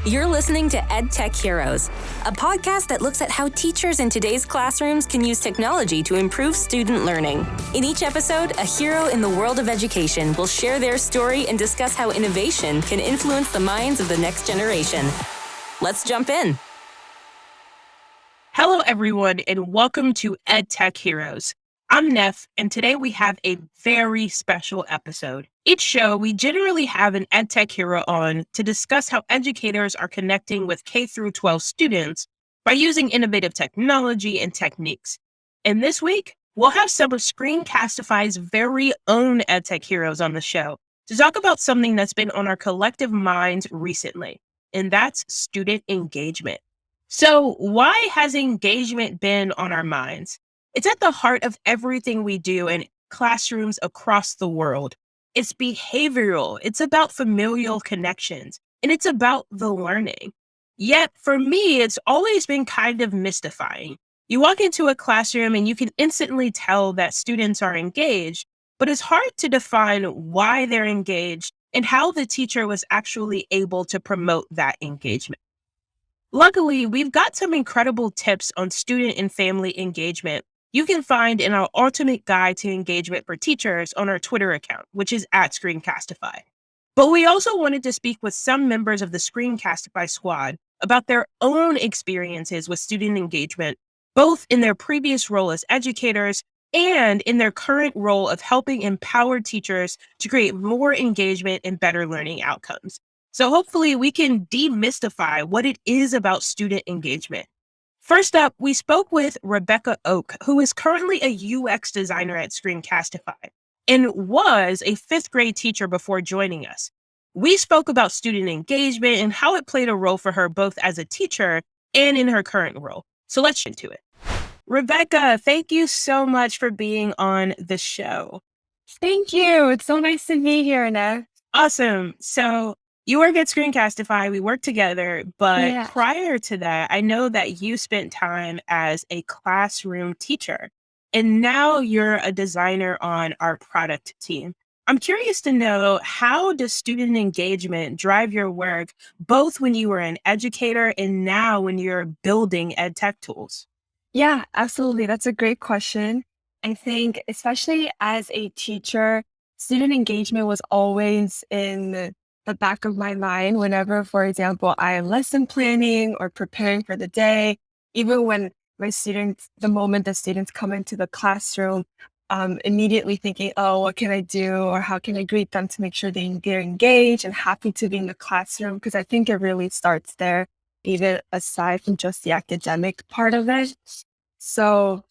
You're listening to EdTech Heroes, a podcast that looks at how teachers in today's classrooms can use technology to improve student learning. In each episode, a hero in the world of education will share their story and discuss how innovation can influence the minds of the next generation. Let's jump in. Hello, everyone, and welcome to EdTech Heroes. I'm Nef, and today we have a very special episode. Each show, we generally have an EdTech hero on to discuss how educators are connecting with K-12 students by using innovative technology and techniques. And this week, we'll have some of Screencastify's very own EdTech heroes on the show to talk about something that's been on our collective minds recently, and that's student engagement. So why has engagement been on our minds? It's at the heart of everything we do in classrooms across the world. It's behavioral, it's about familial connections, and it's about the learning. Yet for me, it's always been kind of mystifying. You walk into a classroom and you can instantly tell that students are engaged, but it's hard to define why they're engaged and how the teacher was actually able to promote that engagement. Luckily, we've got some incredible tips on student and family engagement you can find in our ultimate guide to engagement for teachers on our Twitter account, which is @Screencastify. But we also wanted to speak with some members of the Screencastify Squad about their own experiences with student engagement, both in their previous role as educators and in their current role of helping empower teachers to create more engagement and better learning outcomes. So hopefully we can demystify what it is about student engagement. First up, we spoke with Rebecca Oak, who is currently a UX designer at Screencastify and was a fifth grade teacher before joining us. We spoke about student engagement and how it played a role for her both as a teacher and in her current role. So let's get into it. Rebecca, thank you so much for being on the show. Thank you. It's so nice to be here, Nef. Awesome. So you work at Screencastify, we work together, but prior to that, I know that you spent time as a classroom teacher, and now you're a designer on our product team. I'm curious to know, how does student engagement drive your work, both when you were an educator and now when you're building ed tech tools? Yeah, absolutely. That's a great question. I think, especially as a teacher, student engagement was always in the back of my mind whenever, for example, I am lesson planning or preparing for the day. Even when the moment the students come into the classroom, immediately thinking, oh, what can I do? Or how can I greet them to make sure they're engaged and happy to be in the classroom? Because I think it really starts there, even aside from just the academic part of it. So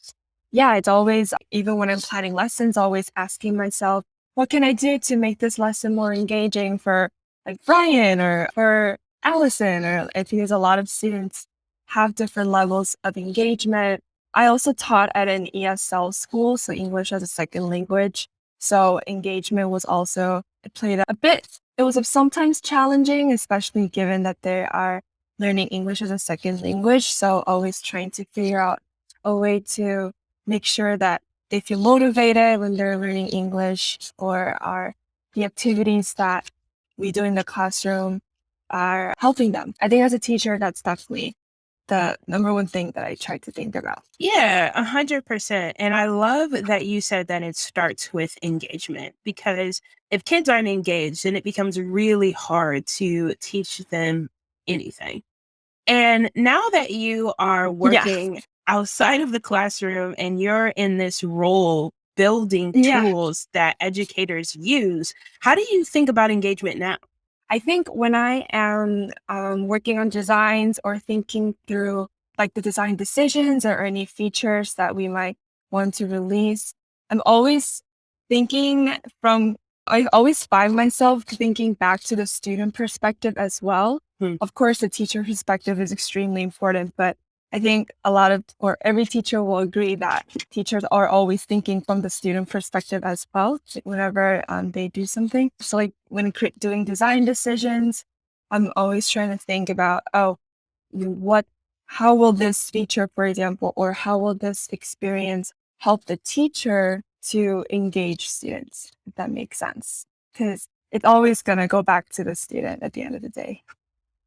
yeah, it's always, even when I'm planning lessons, always asking myself, what can I do to make this lesson more engaging for like Brian or for Allison? Or I think there's a lot of students have different levels of engagement. I also taught at an ESL school, so English as a second language. So engagement was also, it played a bit, it was sometimes challenging, especially given that they are learning English as a second language. So always trying to figure out a way to make sure that they feel motivated when they're learning English, or are the activities that we do in the classroom are helping them. I think as a teacher, that's definitely the number one thing that I try to think about. Yeah, 100%. And I love that you said that it starts with engagement, because if kids aren't engaged, then it becomes really hard to teach them anything. And now that you are working outside of the classroom and you're in this role building tools that educators use, how do you think about engagement now? I think when I am working on designs or thinking through like the design decisions or any features that we might want to release, I'm always I always find myself thinking back to the student perspective as well. Of course, the teacher perspective is extremely important, but I think every teacher will agree that teachers are always thinking from the student perspective as well whenever they do something. So like when doing design decisions, I'm always trying to think about, how will this feature, for example, or how will this experience help the teacher to engage students, if that makes sense? Because it's always going to go back to the student at the end of the day.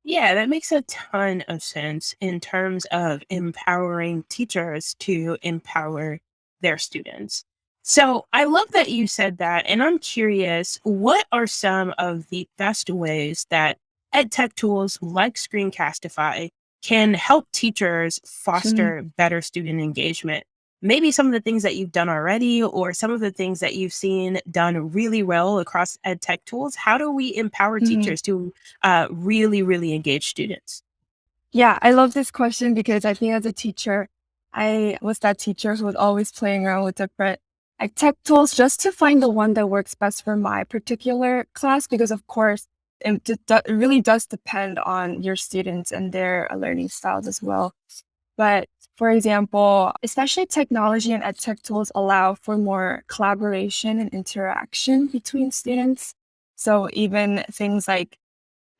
Yeah, that makes a ton of sense in terms of empowering teachers to empower their students. So I love that you said that. And I'm curious, what are some of the best ways that EdTech tools like Screencastify can help teachers foster better student engagement? Maybe some of the things that you've done already, or some of the things that you've seen done really well across EdTech tools. How do we empower Mhm. teachers to really, really engage students? Yeah, I love this question because I think as a teacher, I was that teacher who was always playing around with different like tech tools just to find the one that works best for my particular class. Because of course, it really does depend on your students and their learning styles as well. But for example, especially technology and ed tech tools allow for more collaboration and interaction between students. So even things like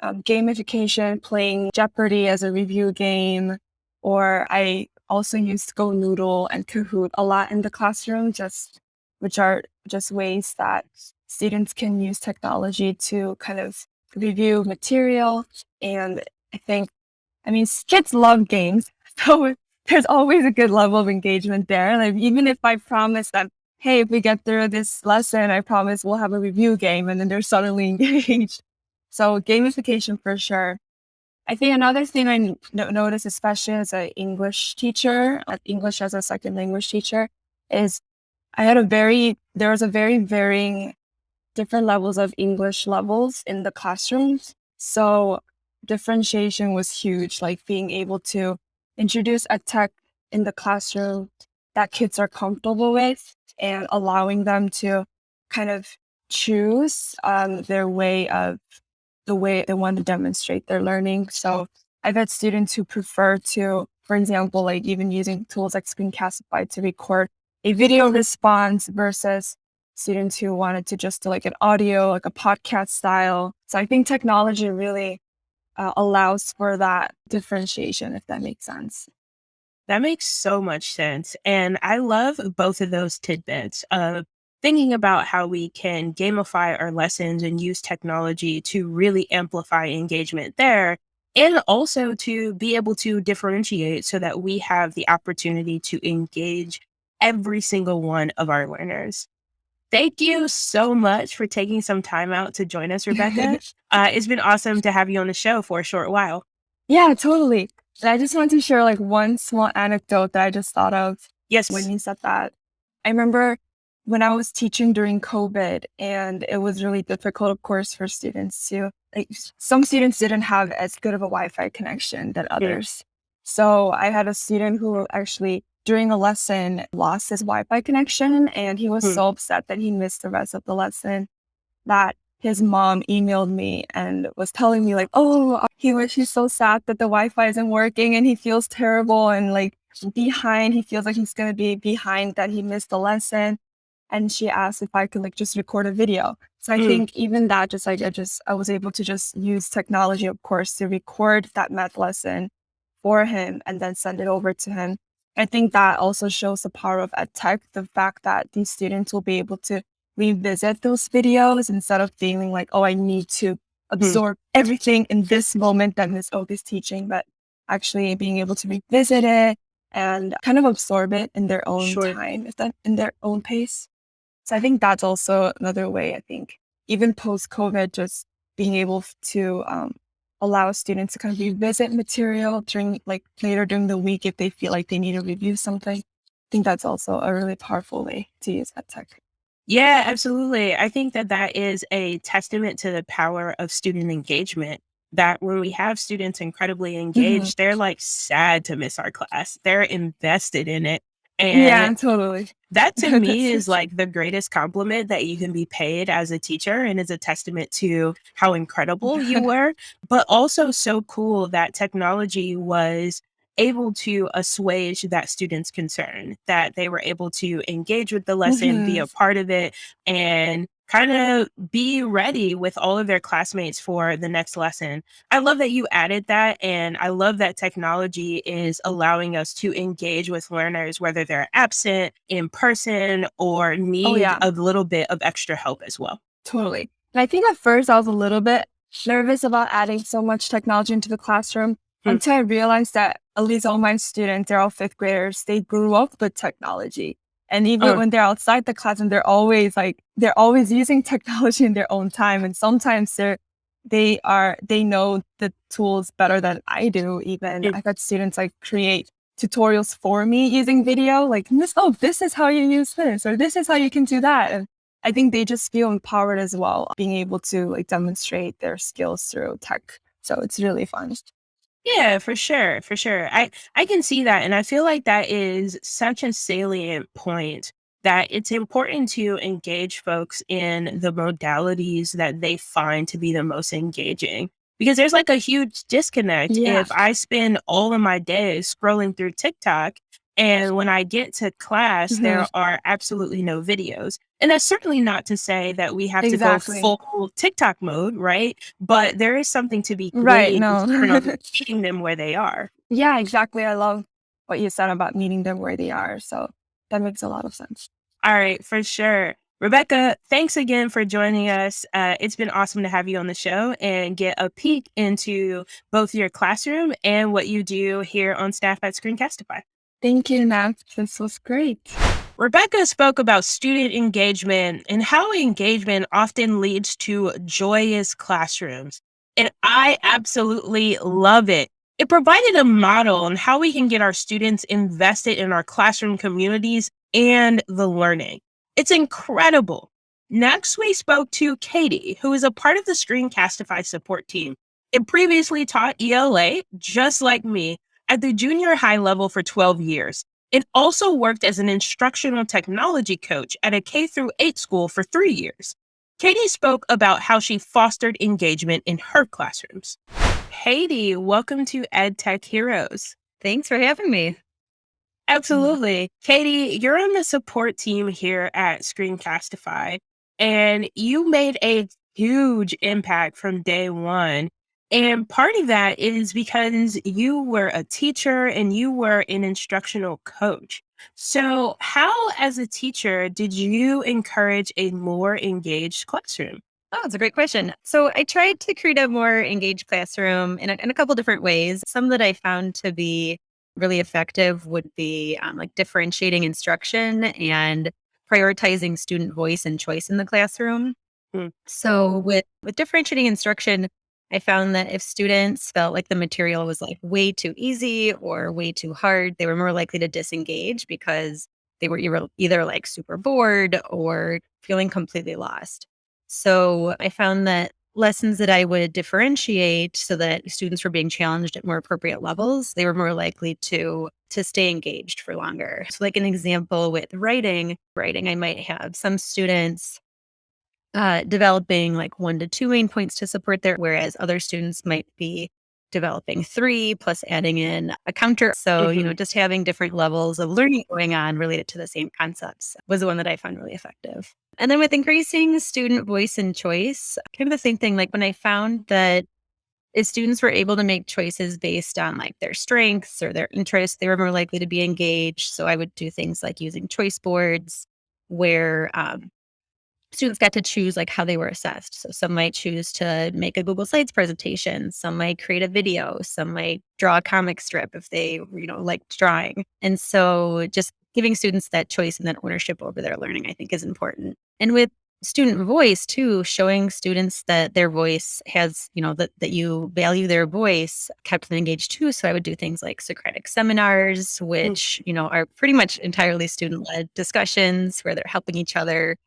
gamification, playing Jeopardy as a review game, or I also used Go Noodle and Kahoot a lot in the classroom, just which are just ways that students can use technology to kind of review material. And I think, I mean, kids love games, so there's always a good level of engagement there. Like even if I promise that, hey, if we get through this lesson, I promise we'll have a review game, and then they're suddenly engaged. So gamification for sure. I think another thing I noticed, especially as an English teacher, English as a second language teacher, is there was a very varying different levels of English levels in the classrooms. So differentiation was huge, like being able to introduce a tech in the classroom that kids are comfortable with and allowing them to kind of choose the way they want to demonstrate their learning. So I've had students who prefer to, for example, like even using tools like Screencastify to record a video response versus students who wanted to just do like an audio, like a podcast style. So I think technology really allows for that differentiation, if that makes sense. That makes so much sense. And I love both of those tidbits of thinking about how we can gamify our lessons and use technology to really amplify engagement there. And also to be able to differentiate so that we have the opportunity to engage every single one of our learners. Thank you so much for taking some time out to join us, Rebecca. It's been awesome to have you on the show for a short while. Yeah, totally. And I just want to share like one small anecdote that I just thought of when Yes. you said that. I remember when I was teaching during COVID, and it was really difficult, of course, for students to like some students didn't have as good of a Wi-Fi connection than Mm, others. So I had a student who actually during a lesson lost his Wi-Fi connection, and he was mm, so upset that he missed the rest of the lesson that his mom emailed me and was telling me like, "Oh, he's so sad that the Wi-Fi isn't working and he feels terrible and like behind. He feels like he's gonna be behind that he missed the lesson." And she asked if I could like just record a video. So I mm, think even that just like I was able to just use technology, of course, to record that math lesson for him and then send it over to him. I think that also shows the power of EdTech, the fact that these students will be able to revisit those videos instead of feeling like, oh, I need to mm. absorb everything in this moment that Miss Oak is teaching, but actually being able to revisit it and kind of absorb it in their own Sure. time, if that in their own pace. So I think that's also another way, I think, even post COVID, just being able to allow students to kind of revisit material during like later during the week if they feel like they need to review something. I think that's also a really powerful way to use EdTech. Yeah, absolutely. I think that that is a testament to the power of student engagement. That when we have students incredibly Mhm. engaged, they're like sad to miss our class. They're invested in it. And Yeah, totally. that to me That's so is true. like the greatest compliment that you can be paid as a teacher and is a testament to how incredible you were, but also so cool that technology was able to assuage that student's concern, that they were able to engage with the lesson, be Mhm. a part of it, and kind of be ready with all of their classmates for the next lesson. I love that you added that. And I love that technology is allowing us to engage with learners, whether they're absent, in person, or Oh need yeah, a little bit of extra help as well. totally. And I think at first I was a little bit nervous about adding so much technology into the classroom Hmm. until I realized that at least all my students, they're all fifth graders, they grew up with technology. And even when they're outside the classroom, they're always using technology in their own time. And sometimes they know the tools better than I do. Even I've had students like create tutorials for me using video, like, this is how you use this, or this is how you can do that. And I think they just feel empowered as well, being able to like demonstrate their skills through tech. So it's really fun. Yeah, for sure, for sure. I can see that, and I feel like that is such a salient point that it's important to engage folks in the modalities that they find to be the most engaging. Because there's like a huge disconnect Yeah, if I spend all of my day scrolling through TikTok and when I get to class, hmm, there are absolutely no videos. And that's certainly not to say that we have to go exactly. full TikTok mode, right? But there is something to be Right. gleaned No. from meeting them where they are. Yeah, exactly. I love what you said about meeting them where they are. So that makes a lot of sense. All right, for sure. Rebecca, thanks again for joining us. It's been awesome to have you on the show and get a peek into both your classroom and what you do here on staff at Screencastify. Thank you, Nef. This was great. Rebecca spoke about student engagement and how engagement often leads to joyous classrooms. And I absolutely love it. It provided a model on how we can get our students invested in our classroom communities and the learning. It's incredible. Next, we spoke to Katie, who is a part of the Screencastify support team and previously taught ELA, just like me, at the junior high level for 12 years. It also worked as an instructional technology coach at a K through 8 school for 3 years. Katie spoke about how she fostered engagement in her classrooms. Katie, welcome to EdTech Heroes. Thanks for having me. Absolutely. Katie, you're on the support team here at Screencastify, and you made a huge impact from day one. And part of that is because you were a teacher and you were an instructional coach. So, how, as a teacher, did you encourage a more engaged classroom? Oh, it's a great question. So I tried to create a more engaged classroom in a couple different ways. Some that I found to be really effective would be like differentiating instruction and prioritizing student voice and choice in the classroom. Mm. So with differentiating instruction, I found that if students felt like the material was like way too easy or way too hard, they were more likely to disengage because they were either like super bored or feeling completely lost. So I found that lessons that I would differentiate so that students were being challenged at more appropriate levels, they were more likely to stay engaged for longer. So like an example with writing, I might have some students developing like 1 to 2 main points to support there, whereas other students might be developing 3 plus adding in a counter. So, Mhm. just having different levels of learning going on related to the same concepts was the one that I found really effective. And then with increasing student voice and choice, kind of the same thing. Like when I found that if students were able to make choices based on like their strengths or their interests, they were more likely to be engaged. So I would do things like using choice boards where students got to choose like how they were assessed. So some might choose to make a Google Slides presentation, some might create a video, some might draw a comic strip if they, liked drawing. And so just giving students that choice and that ownership over their learning, I think is important. And with student voice too, showing students that their voice has, that you value their voice kept them engaged too. So I would do things like Socratic seminars, which, are pretty much entirely student-led discussions where they're helping each other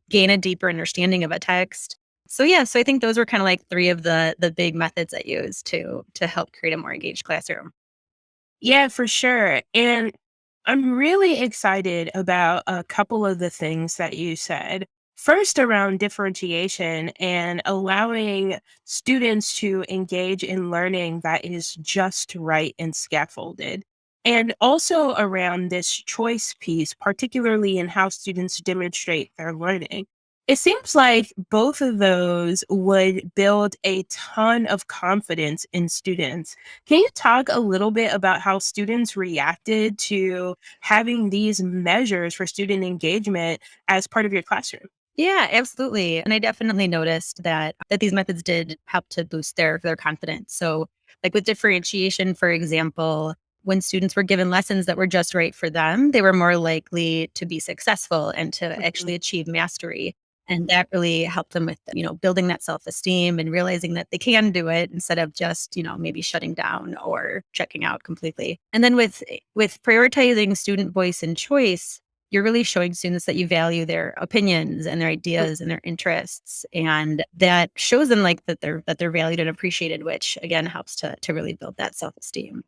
gain a deeper understanding of a text. So yeah, so I think those were kind of like 3 of the big methods I used to help create a more engaged classroom. Yeah, for sure. And I'm really excited about a couple of the things that you said. First, around differentiation and allowing students to engage in learning that is just right and scaffolded. And also around this choice piece, particularly in how students demonstrate their learning. It seems like both of those would build a ton of confidence in students. Can you talk a little bit about how students reacted to having these measures for student engagement as part of your classroom? Yeah, absolutely. And I definitely noticed that these methods did help to boost their confidence. So, like with differentiation, for example, when students were given lessons that were just right for them, they were more likely to be successful and to Mhm. actually achieve mastery. And that really helped them with, building that self-esteem and realizing that they can do it instead of just, maybe shutting down or checking out completely. And then with prioritizing student voice and choice, you're really showing students that you value their opinions and their ideas and their interests, and that shows them like that they're valued and appreciated, which again helps to really build that self-esteem.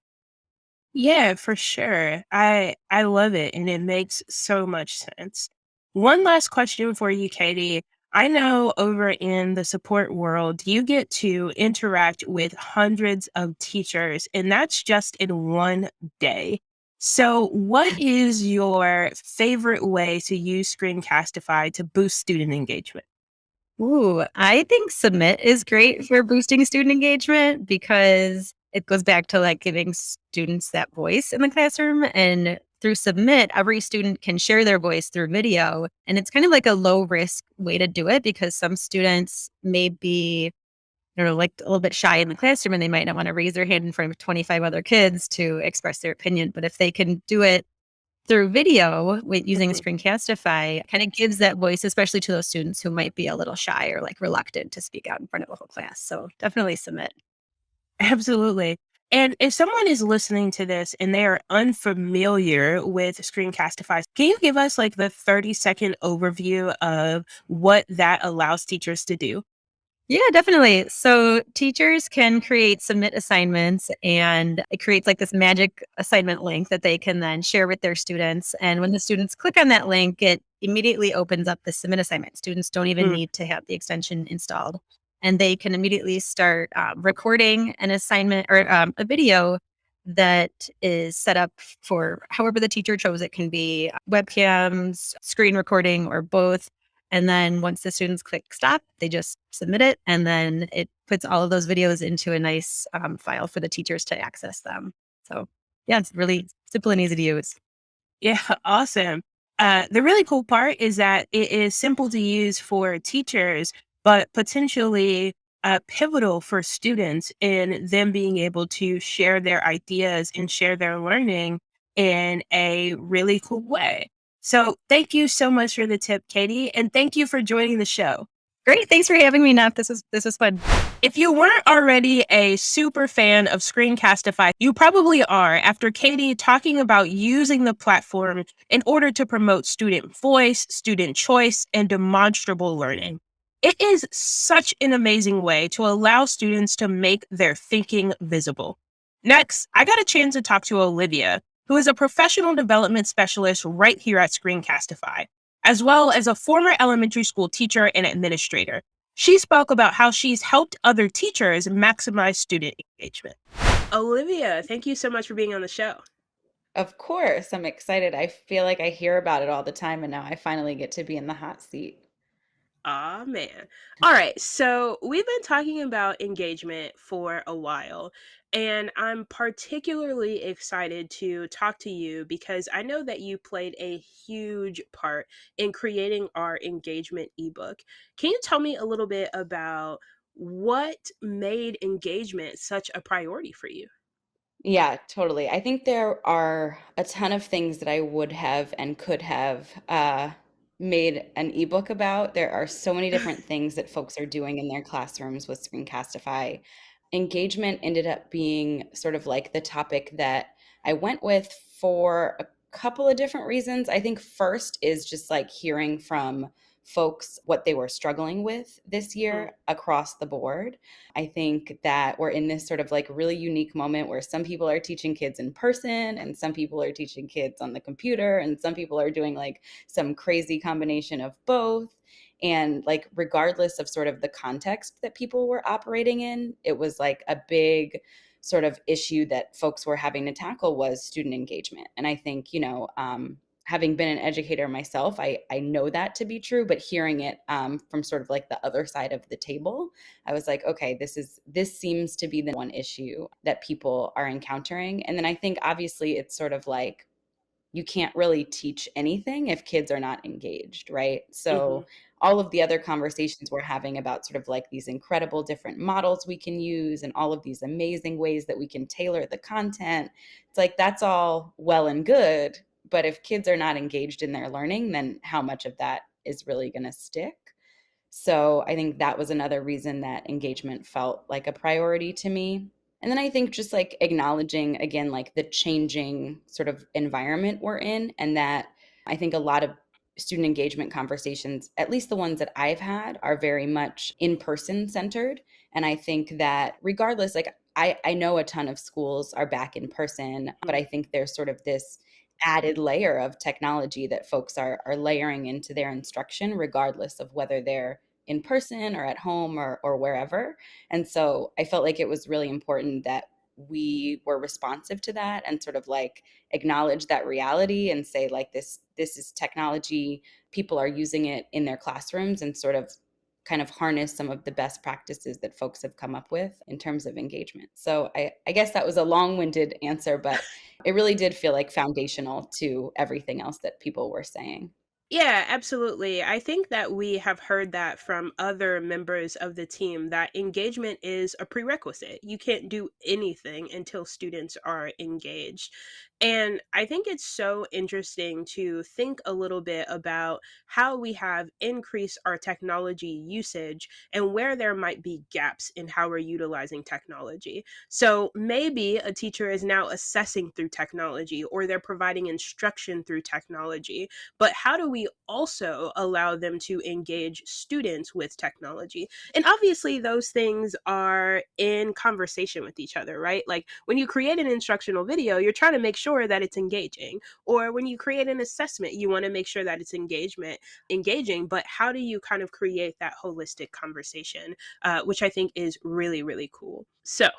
Yeah, for sure. I love it, and it makes so much sense. One last question for you, Katie. I know over in the support world, you get to interact with hundreds of teachers, and that's just in one day. So, what is your favorite way to use Screencastify to boost student engagement? Ooh, I think Submit is great for boosting student engagement because it goes back to like giving students that voice in the classroom. And through Submit, every student can share their voice through video. And it's kind of like a low risk way to do it because some students may be, like a little bit shy in the classroom and they might not want to raise their hand in front of 25 other kids to express their opinion. But if they can do it through video with using Mhm. Screencastify, kind of gives that voice, especially to those students who might be a little shy or like reluctant to speak out in front of a whole class. So definitely Submit. Absolutely. And if someone is listening to this and they are unfamiliar with Screencastify, can you give us like the 30-second overview of what that allows teachers to do? Yeah, definitely. So teachers can create submit assignments, and it creates like this magic assignment link that they can then share with their students. And when the students click on that link, it immediately opens up the submit assignment. Students don't even Mm, need to have the extension installed. And they can immediately start recording an assignment or a video that is set up for however the teacher chose. It can be webcams, screen recording, or both. And then once the students click stop, they just submit it. And then it puts all of those videos into a nice file for the teachers to access them. So, yeah, it's really simple and easy to use. yeah, awesome. The really cool part is that it is simple to use for teachers, but potentially pivotal for students in them being able to share their ideas and share their learning in a really cool way. So, thank you so much for the tip, Katie, and thank you for joining the show. Great. Thanks for having me, Nef. This was fun. If you weren't already a super fan of Screencastify, you probably are after Katie talking about using the platform in order to promote student voice, student choice, and demonstrable learning. It is such an amazing way to allow students to make their thinking visible. Next, I got a chance to talk to Olivia, who is a professional development specialist right here at Screencastify, as well as a former elementary school teacher and administrator. She spoke about how she's helped other teachers maximize student engagement. Olivia, thank you so much for being on the show. Of course, I'm excited. I feel like I hear about it all the time, and now I finally get to be in the hot seat. Aw, man. All right. So we've been talking about engagement for a while, and I'm particularly excited to talk to you because I know that you played a huge part in creating our engagement ebook. Can you tell me a little bit about what made engagement such a priority for you? Yeah, totally. I think there are a ton of things that I would have and could have made an ebook about. There are so many different things that folks are doing in their classrooms with Screencastify. Engagement ended up being sort of like the topic that I went with for a couple of different reasons. I think first is just like hearing from folks what they were struggling with this Mm, year across the board. I think that we're in this sort of like really unique moment where some people are teaching kids in person and some people are teaching kids on the computer and some people are doing like some crazy combination of both. And like, regardless of sort of the context that people were operating in, it was like a big sort of issue that folks were having to tackle was student engagement. And I think, having been an educator myself, I know that to be true, but hearing it from sort of like the other side of the table, I was like, okay, this seems to be the one issue that people are encountering. And then I think obviously it's sort of like you can't really teach anything if kids are not engaged, right? mhm. So all of the other conversations we're having about sort of like these incredible different models we can use and all of these amazing ways that we can tailor the content. It's like, that's all well and good, but if kids are not engaged in their learning, then how much of that is really going to stick? So I think that was another reason that engagement felt like a priority to me. And then I think just like acknowledging again, like the changing sort of environment we're in, and that I think a lot of student engagement conversations, at least the ones that I've had, are very much in person centered. And I think that regardless, like I know a ton of schools are back in person, but I think there's sort of this added layer of technology that folks are layering into their instruction, regardless of whether they're in person or at home or wherever. And so I felt like it was really important that we were responsive to that and sort of like acknowledge that reality and say like this is technology, people are using it in their classrooms, and sort of kind of harness some of the best practices that folks have come up with in terms of engagement. So I guess that was a long-winded answer, but it really did feel like foundational to everything else that people were saying. Yeah, absolutely. I think that we have heard that from other members of the team, that engagement is a prerequisite. You can't do anything until students are engaged. And I think it's so interesting to think a little bit about how we have increased our technology usage and where there might be gaps in how we're utilizing technology. So maybe a teacher is now assessing through technology, or they're providing instruction through technology, but how do we also allow them to engage students with technology? And obviously, those things are in conversation with each other, right? Like when you create an instructional video, you're trying to make sure that it's engaging. Or when you create an assessment, you want to make sure that it's engaging. But how do you kind of create that holistic conversation, which I think is really, really cool. So,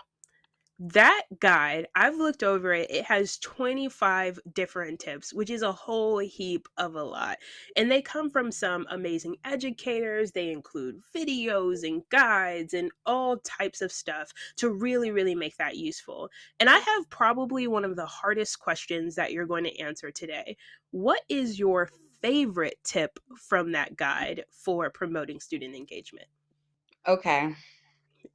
that guide, I've looked over it. It has 25 different tips, which is a whole heap of a lot. And they come from some amazing educators. They include videos and guides and all types of stuff to really, really make that useful. And I have probably one of the hardest questions that you're going to answer today. What is your favorite tip from that guide for promoting student engagement? Okay.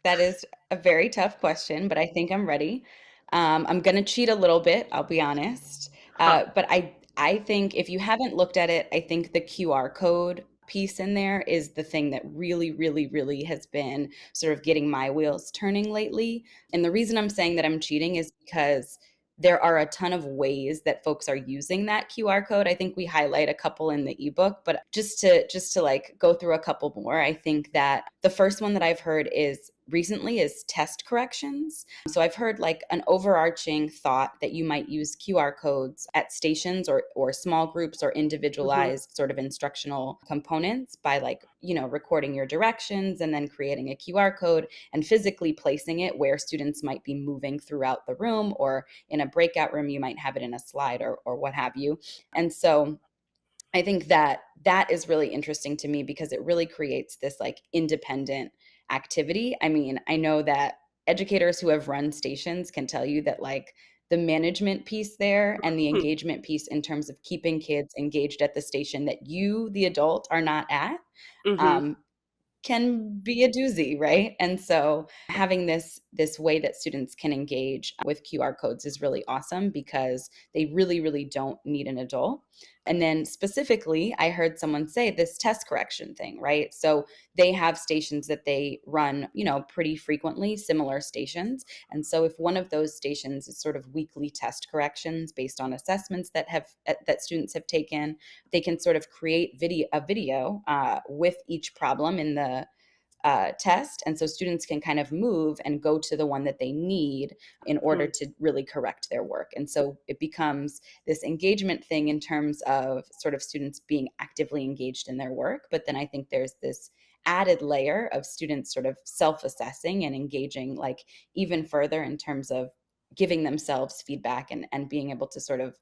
That is a very tough question, but I think I'm ready. I'm going to cheat a little bit, I'll be honest. Huh. But I think if you haven't looked at it, I think the QR code piece in there is the thing that really, really, really has been sort of getting my wheels turning lately. And the reason I'm saying that I'm cheating is because there are a ton of ways that folks are using that QR code. I think we highlight a couple in the ebook, but just to like go through a couple more, I think that the first one that I've heard is recently is test corrections. So I've heard like an overarching thought that you might use QR codes at stations or small groups or Hmm. individualized sort of instructional components by like, recording your directions and then creating a QR code and physically placing it where students might be moving throughout the room, or in a breakout room, you might have it in a slide or what have you. And so I think that that is really interesting to me because it really creates this like independent activity. I mean, I know that educators who have run stations can tell you that like the management piece there and the engagement piece in terms of keeping kids engaged at the station that you, the adult, are not at, Hmm. um, can be a doozy, right? And so having this way that students can engage with QR codes is really awesome because they really, really don't need an adult. And then specifically, I heard someone say this test correction thing, right? So they have stations that they run, pretty frequently, similar stations. And so if one of those stations is sort of weekly test corrections based on assessments that students have taken, they can sort of create a video with each problem in the test. And so students can kind of move and go to the one that they need in order to really correct their work. And so it becomes this engagement thing in terms of sort of students being actively engaged in their work. But then I think there's this added layer of students sort of self-assessing and engaging like even further in terms of giving themselves feedback and being able to sort of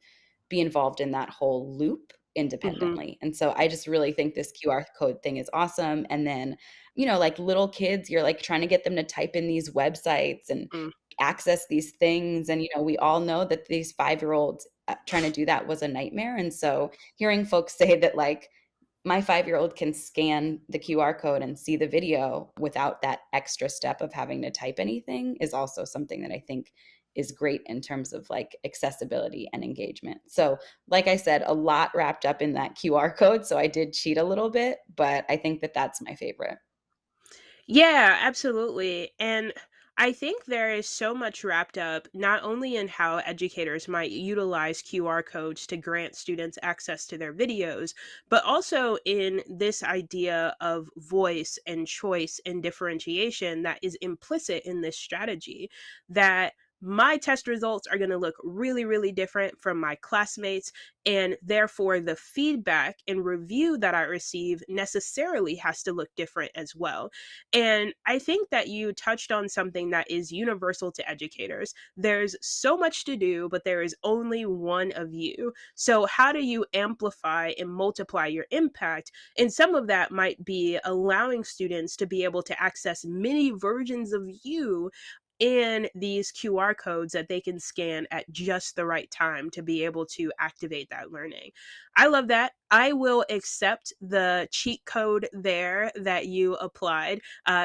be involved in that whole loop Hmm. independently. And so I just really think this QR code thing is awesome. And then, like little kids, you're like trying to get them to type in these websites and access these things. And, we all know that these 5-year-olds trying to do that was a nightmare. And so hearing folks say that like my 5-year-old can scan the QR code and see the video without that extra step of having to type anything is also something that I think is great in terms of like accessibility and engagement. So like I said, a lot wrapped up in that QR code. So I did cheat a little bit, but I think that that's my favorite. Yeah, absolutely. And I think there is so much wrapped up not only in how educators might utilize QR codes to grant students access to their videos, but also in this idea of voice and choice and differentiation that is implicit in this strategy. That my test results are going to look really, really different from my classmates. And therefore, the feedback and review that I receive necessarily has to look different as well. And I think that you touched on something that is universal to educators. There's so much to do, but there is only one of you. So, how do you amplify and multiply your impact? And some of that might be allowing students to be able to access many versions of you in these QR codes that they can scan at just the right time to be able to activate that learning. I love that. I will accept the cheat code there that you applied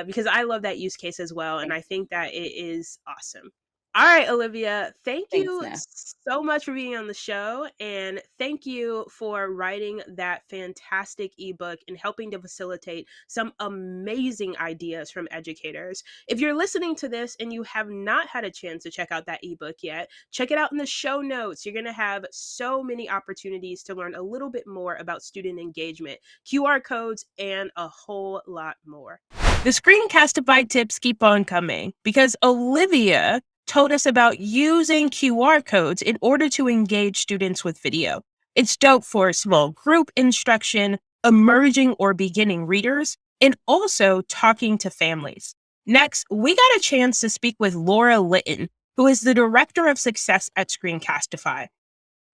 because I love that use case as well. And I think that it is awesome. All right, Olivia, thank Thanks, you Nef. so much for being on the show. And thank you for writing that fantastic ebook and helping to facilitate some amazing ideas from educators. If you're listening to this and you have not had a chance to check out that ebook yet, check it out in the show notes. You're going to have so many opportunities to learn a little bit more about student engagement, QR codes, and a whole lot more. The Screencastify tips keep on coming because Olivia told us about using QR codes in order to engage students with video. It's dope for small group instruction, emerging or beginning readers, and also talking to families. Next, we got a chance to speak with Laura Litton, who is the Director of Success at Screencastify.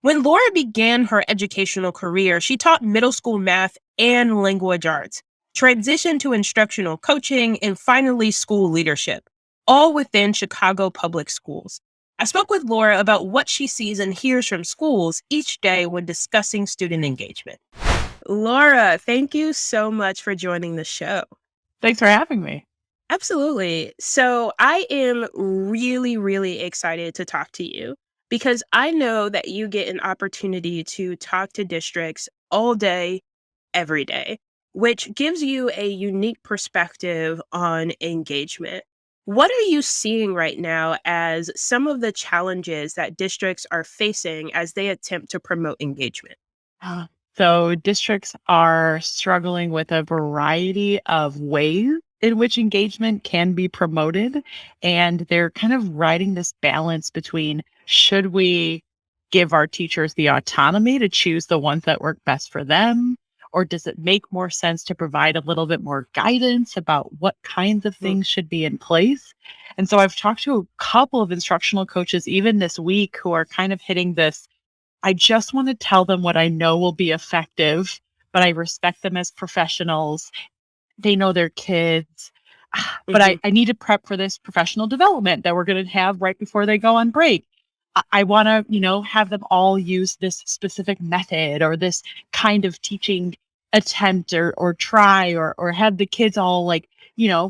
When Laura began her educational career, she taught middle school math and language arts, transitioned to instructional coaching, and finally school leadership, all within Chicago public schools. I spoke with Laura about what she sees and hears from schools each day when discussing student engagement. Laura, thank you so much for joining the show. Thanks for having me. Absolutely. So I am really, really excited to talk to you because I know that you get an opportunity to talk to districts all day, every day, which gives you a unique perspective on engagement. What are you seeing right now as some of the challenges that districts are facing as they attempt to promote engagement? So districts are struggling with a variety of ways in which engagement can be promoted. And they're kind of riding this balance between, should we give our teachers the autonomy to choose the ones that work best for them? Or does it make more sense to provide a little bit more guidance about what kinds of things should be in place? And so I've talked to a couple of instructional coaches even this week who are kind of hitting this. I just want to tell them what I know will be effective, but I respect them as professionals. They know their kids, but I need to prep for this professional development that we're going to have right before they go on break. I want to, have them all use this specific method or this kind of teaching attempt or try or have the kids all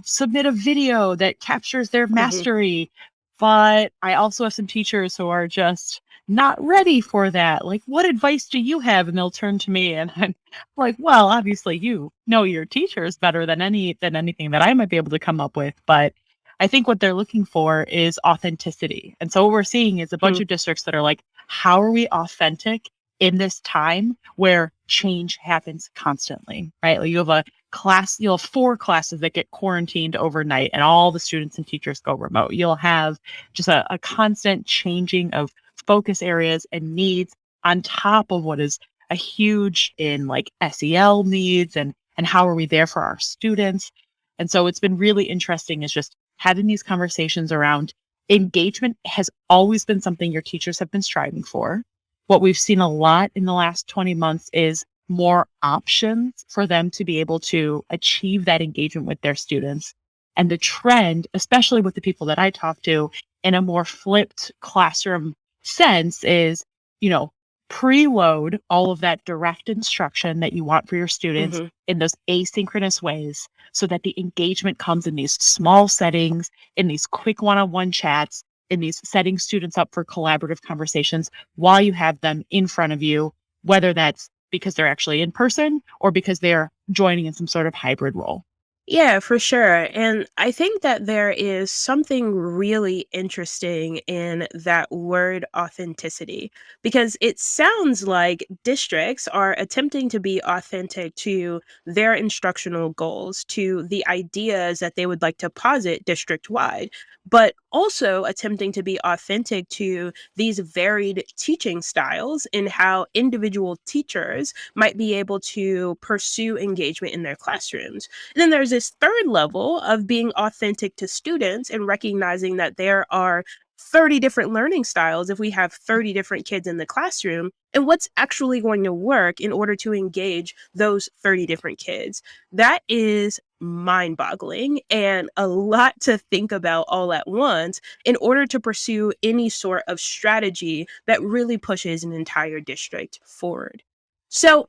submit a video that captures their mastery. But I also have some teachers who are just not ready for that. Like, what advice do you have? And they'll turn to me and I'm like, well, obviously you know your teachers better than anything that I might be able to come up with. But I think what they're looking for is authenticity. And so what we're seeing is a bunch of districts that are like, how are we authentic in this time where change happens constantly, right? Like you have a class, you'll have 4 classes that get quarantined overnight and all the students and teachers go remote. You'll have just a constant changing of focus areas and needs on top of what is a huge in like SEL needs and how are we there for our students. And so it's been really interesting is just having these conversations around engagement has always been something your teachers have been striving for. What we've seen a lot in the last 20 months is more options for them to be able to achieve that engagement with their students. And the trend, especially with the people that I talk to in a more flipped classroom sense is, preload all of that direct instruction that you want for your students in those asynchronous ways so that the engagement comes in these small settings, in these quick one-on-one chats, in these setting students up for collaborative conversations while you have them in front of you, whether that's because they're actually in person or because they're joining in some sort of hybrid role. Yeah, for sure. And I think that there is something really interesting in that word authenticity because it sounds like districts are attempting to be authentic to their instructional goals, to the ideas that they would like to posit district wide, but also attempting to be authentic to these varied teaching styles and how individual teachers might be able to pursue engagement in their classrooms. And then there's this third level of being authentic to students and recognizing that there are 30 different learning styles if we have 30 different kids in the classroom, and what's actually going to work in order to engage those 30 different kids. That is mind boggling and a lot to think about all at once in order to pursue any sort of strategy that really pushes an entire district forward. So,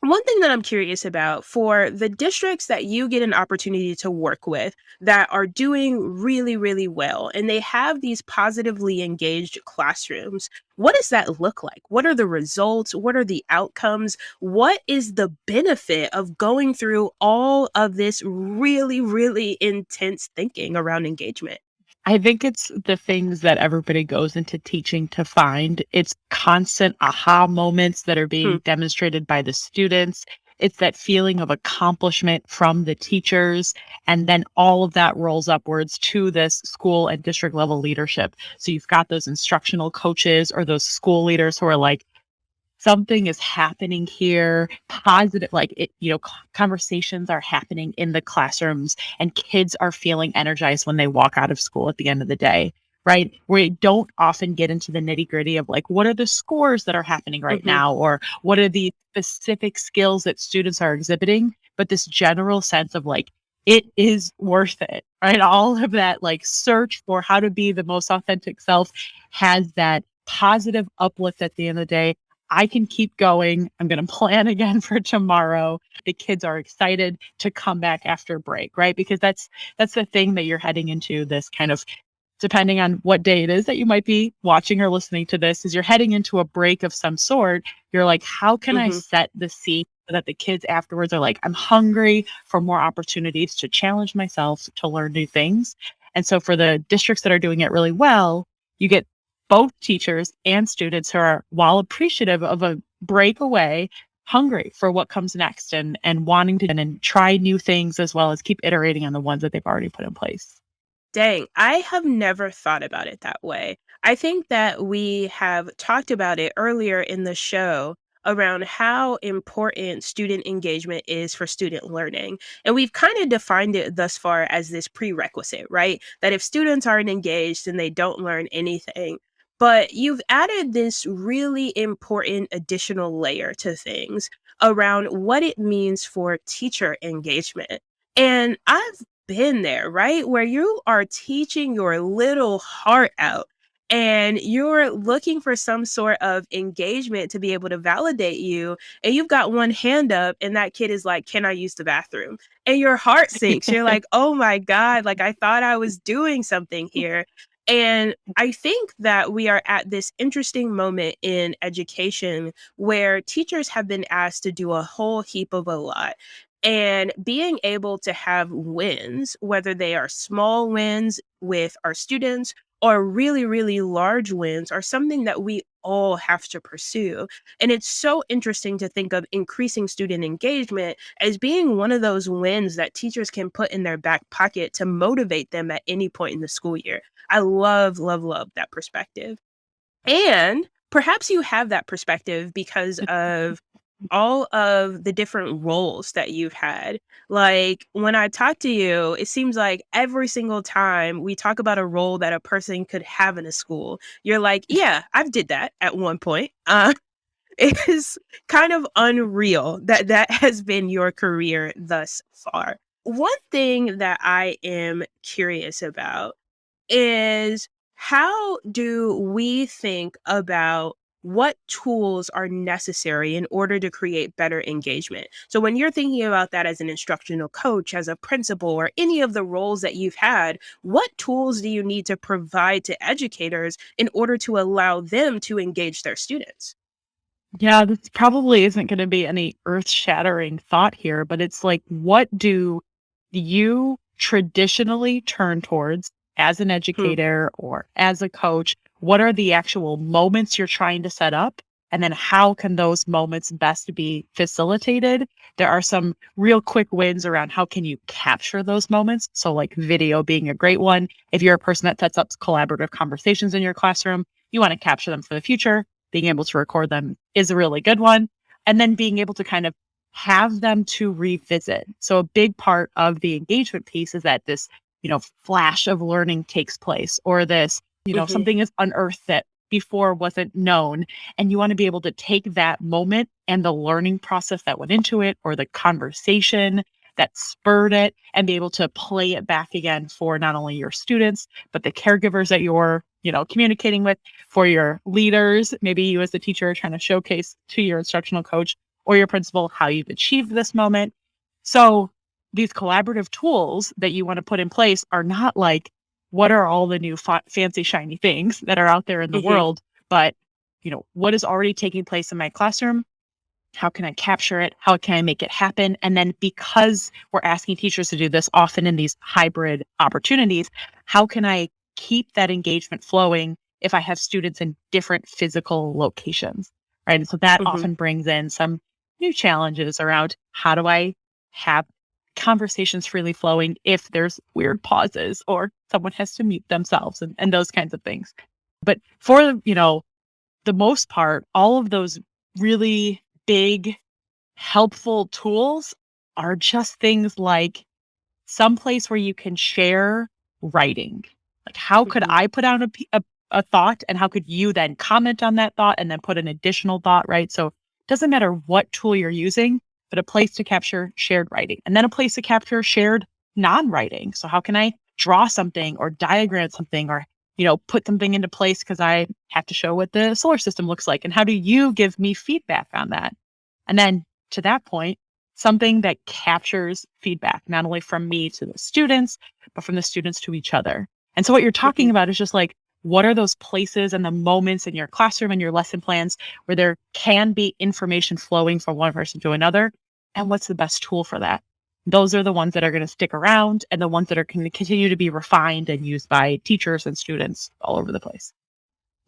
one thing that I'm curious about for the districts that you get an opportunity to work with that are doing really, really well, and they have these positively engaged classrooms, what does that look like? What are the results? What are the outcomes? What is the benefit of going through all of this really, really intense thinking around engagement? I think it's the things that everybody goes into teaching to find. It's constant aha moments that are Hmm. being demonstrated by the students. It's that feeling of accomplishment from the teachers. And then all of that rolls upwards to this school and district level leadership. So you've got those instructional coaches or those school leaders who are like, something is happening here, positive, like it, conversations are happening in the classrooms and kids are feeling energized when they walk out of school at the end of the day, right? We don't often get into the nitty gritty of like, what are the scores that are happening right Hmm. now? Or what are the specific skills that students are exhibiting? But this general sense of like, it is worth it, right? All of that like search for how to be the most authentic self has that positive uplift at the end of the day. I can keep going. I'm going to plan again for tomorrow. The kids are excited to come back after break, right? Because that's the thing that you're heading into this kind of depending on what day it is that you might be watching or listening to this is you're heading into a break of some sort. You're like, how can I Hmm. set the scene so that the kids afterwards are like, I'm hungry for more opportunities to challenge myself to learn new things. And so for the districts that are doing it really well, you get both teachers and students who are, while appreciative of a breakaway, hungry for what comes next and wanting to and try new things as well as keep iterating on the ones that they've already put in place. Dang, I have never thought about it that way. I think that we have talked about it earlier in the show around how important student engagement is for student learning. And we've kind of defined it thus far as this prerequisite, right? That if students aren't engaged, then they don't learn anything. But you've added this really important additional layer to things around what it means for teacher engagement. And I've been there, right? Where you are teaching your little heart out and you're looking for some sort of engagement to be able to validate you. And you've got one hand up, and that kid is like, can I use the bathroom? And your heart sinks. You're like, oh my God, like I thought I was doing something here. And I think that we are at this interesting moment in education where teachers have been asked to do a whole heap of a lot. And being able to have wins, whether they are small wins with our students or really, really large wins, are something that we all have to pursue. And it's so interesting to think of increasing student engagement as being one of those wins that teachers can put in their back pocket to motivate them at any point in the school year. I love, love, love that perspective. And perhaps you have that perspective because of all of the different roles that you've had. Like when I talk to you, it seems like every single time we talk about a role that a person could have in a school, you're like, yeah, I've did that at one point. It is kind of unreal that that has been your career thus far. One thing that I am curious about is how do we think about what tools are necessary in order to create better engagement. So when you're thinking about that as an instructional coach, as a principal, or any of the roles that you've had, what tools do you need to provide to educators in order to allow them to engage their students? Yeah, this probably isn't going to be any earth-shattering thought here, but it's like, what do you traditionally turn towards as an Hmm. educator or as a coach? What are the actual moments you're trying to set up? And then how can those moments best be facilitated? There are some real quick wins around how can you capture those moments. So like video being a great one. If you're a person that sets up collaborative conversations in your classroom, you want to capture them for the future. Being able to record them is a really good one. And then being able to kind of have them to revisit. So a big part of the engagement piece is that this, flash of learning takes place, or this, Hmm. something is unearthed that before wasn't known. And you want to be able to take that moment and the learning process that went into it, or the conversation that spurred it, and be able to play it back again for not only your students, but the caregivers that you're, communicating with, for your leaders. Maybe you as the teacher are trying to showcase to your instructional coach or your principal how you've achieved this moment. So these collaborative tools that you want to put in place are not like, what are all the new fancy shiny things that are out there in the Hmm. world, but what is already taking place in my classroom? How can I capture it? How can I make it happen? And then, because we're asking teachers to do this often in these hybrid opportunities, how can I keep that engagement flowing if I have students in different physical locations? Right. And so that Hmm. often brings in some new challenges around, how do I have conversations freely flowing if there's weird pauses or someone has to mute themselves, and those kinds of things. But for, the most part, all of those really big, helpful tools are just things like some place where you can share writing. Like, how could Hmm. I put out a thought, and how could you then comment on that thought and then put an additional thought, right? So it doesn't matter what tool you're using, but a place to capture shared writing, and then a place to capture shared non-writing. So how can I draw something or diagram something, or put something into place because I have to show what the solar system looks like, and how do you give me feedback on that? And then, to that point, something that captures feedback, not only from me to the students, but from the students to each other. And so what you're talking Hmm. about is just like, what are those places and the moments in your classroom and your lesson plans where there can be information flowing from one person to another? And what's the best tool for that? Those are the ones that are going to stick around, and the ones that are going to continue to be refined and used by teachers and students all over the place.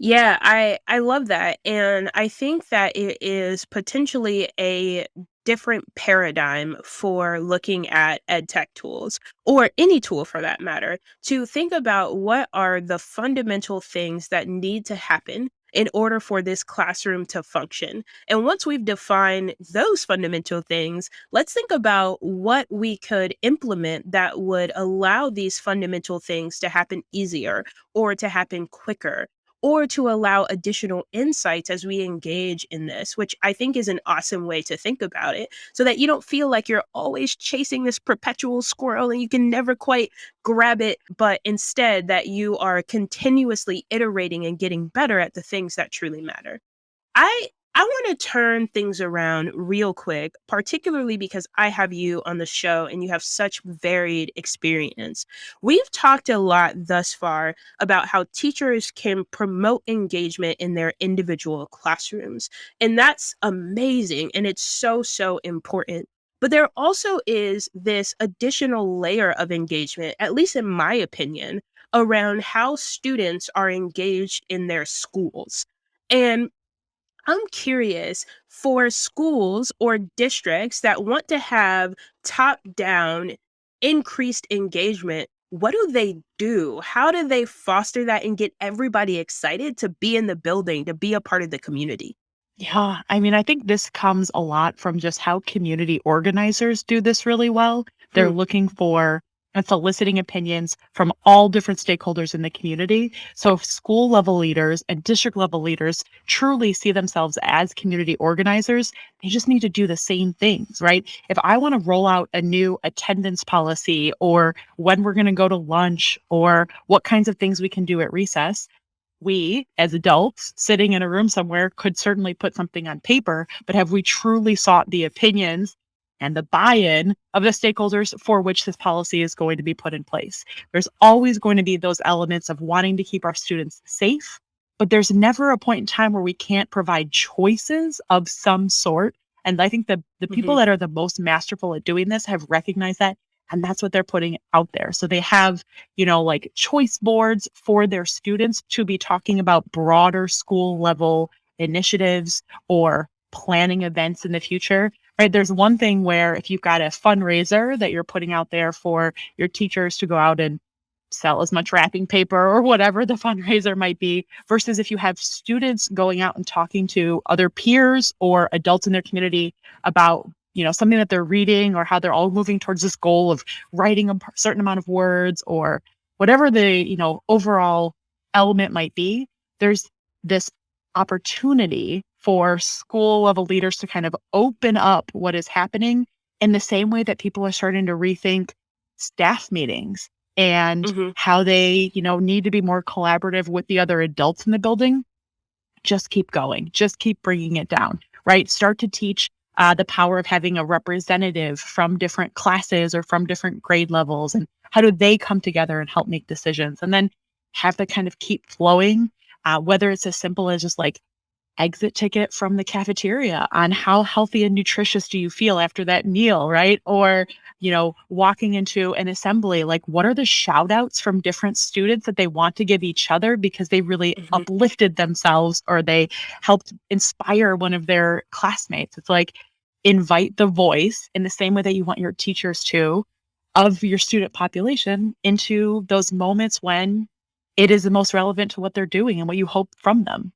Yeah, I love that. And I think that it is potentially a different paradigm for looking at ed tech tools, or any tool for that matter, to think about what are the fundamental things that need to happen in order for this classroom to function. And once we've defined those fundamental things, let's think about what we could implement that would allow these fundamental things to happen easier, or to happen quicker, or to allow additional insights as we engage in this, which I think is an awesome way to think about it, so that you don't feel like you're always chasing this perpetual squirrel and you can never quite grab it, but instead that you are continuously iterating and getting better at the things that truly matter. I want to turn things around real quick, particularly because I have you on the show and you have such varied experience. We've talked a lot thus far about how teachers can promote engagement in their individual classrooms, and that's amazing and it's so so important. But there also is this additional layer of engagement, at least in my opinion, around how students are engaged in their schools. And I'm curious, for schools or districts that want to have top down increased engagement, what do they do? How do they foster that and get everybody excited to be in the building, to be a part of the community? Yeah, I mean, I think this comes a lot from just how community organizers do this really well. They're Hmm. looking for and soliciting opinions from all different stakeholders in the community. So if school level leaders and district level leaders truly see themselves as community organizers, they just need to do the same things, right? If I want to roll out a new attendance policy, or when we're going to go to lunch, or what kinds of things we can do at recess, we, as adults sitting in a room somewhere, could certainly put something on paper, but have we truly sought the opinions and the buy-in of the stakeholders for which this policy is going to be put in place? There's always going to be those elements of wanting to keep our students safe, but there's never a point in time where we can't provide choices of some sort. And I think the people that are the most masterful at doing this have recognized that, and that's what they're putting out there. So they have, like choice boards for their students to be talking about broader school level initiatives or planning events in the future, right? There's one thing where if you've got a fundraiser that you're putting out there for your teachers to go out and sell as much wrapping paper or whatever the fundraiser might be, versus if you have students going out and talking to other peers or adults in their community about something that they're reading, or how they're all moving towards this goal of writing a certain amount of words, or whatever the overall element might be. There's this opportunity for school level leaders to kind of open up what is happening in the same way that people are starting to rethink staff meetings and how they need to be more collaborative with the other adults in the building. Just keep going. Just keep bringing it down, right? Start to teach the power of having a representative from different classes or from different grade levels, and how do they come together and help make decisions, and then have that kind of keep flowing, whether it's as simple as just like exit ticket from the cafeteria on how healthy and nutritious do you feel after that meal, right? Or, walking into an assembly, like what are the shout outs from different students that they want to give each other because they really uplifted themselves or they helped inspire one of their classmates. It's like, invite the voice in the same way that you want your teachers to, of your student population, into those moments when it is the most relevant to what they're doing and what you hope from them.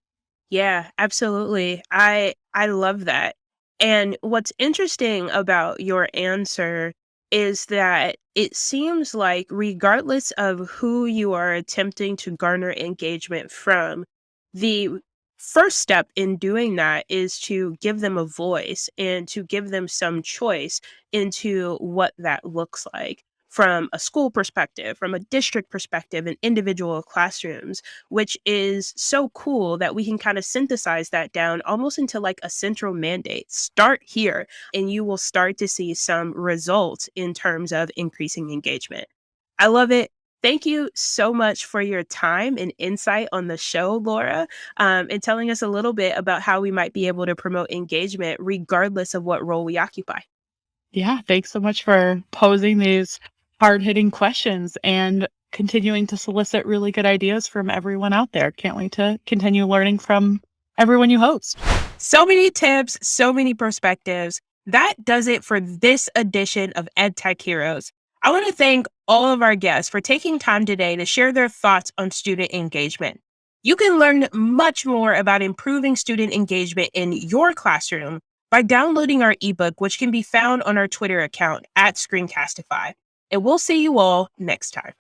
Yeah, absolutely. I love that. And what's interesting about your answer is that it seems like regardless of who you are attempting to garner engagement from, the first step in doing that is to give them a voice and to give them some choice into what that looks like from a school perspective, from a district perspective, and individual classrooms, which is so cool that we can kind of synthesize that down almost into like a central mandate. Start here, and you will start to see some results in terms of increasing engagement. I love it. Thank you so much for your time and insight on the show, Laura, and telling us a little bit about how we might be able to promote engagement regardless of what role we occupy. Yeah, thanks so much for posing these hard-hitting questions and continuing to solicit really good ideas from everyone out there. Can't wait to continue learning from everyone you host. So many tips, so many perspectives. That does it for this edition of EdTech Heroes. I want to thank all of our guests for taking time today to share their thoughts on student engagement. You can learn much more about improving student engagement in your classroom by downloading our ebook, which can be found on our Twitter account at Screencastify. And we'll see you all next time.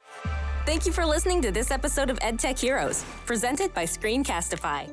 Thank you for listening to this episode of EdTech Heroes, presented by Screencastify.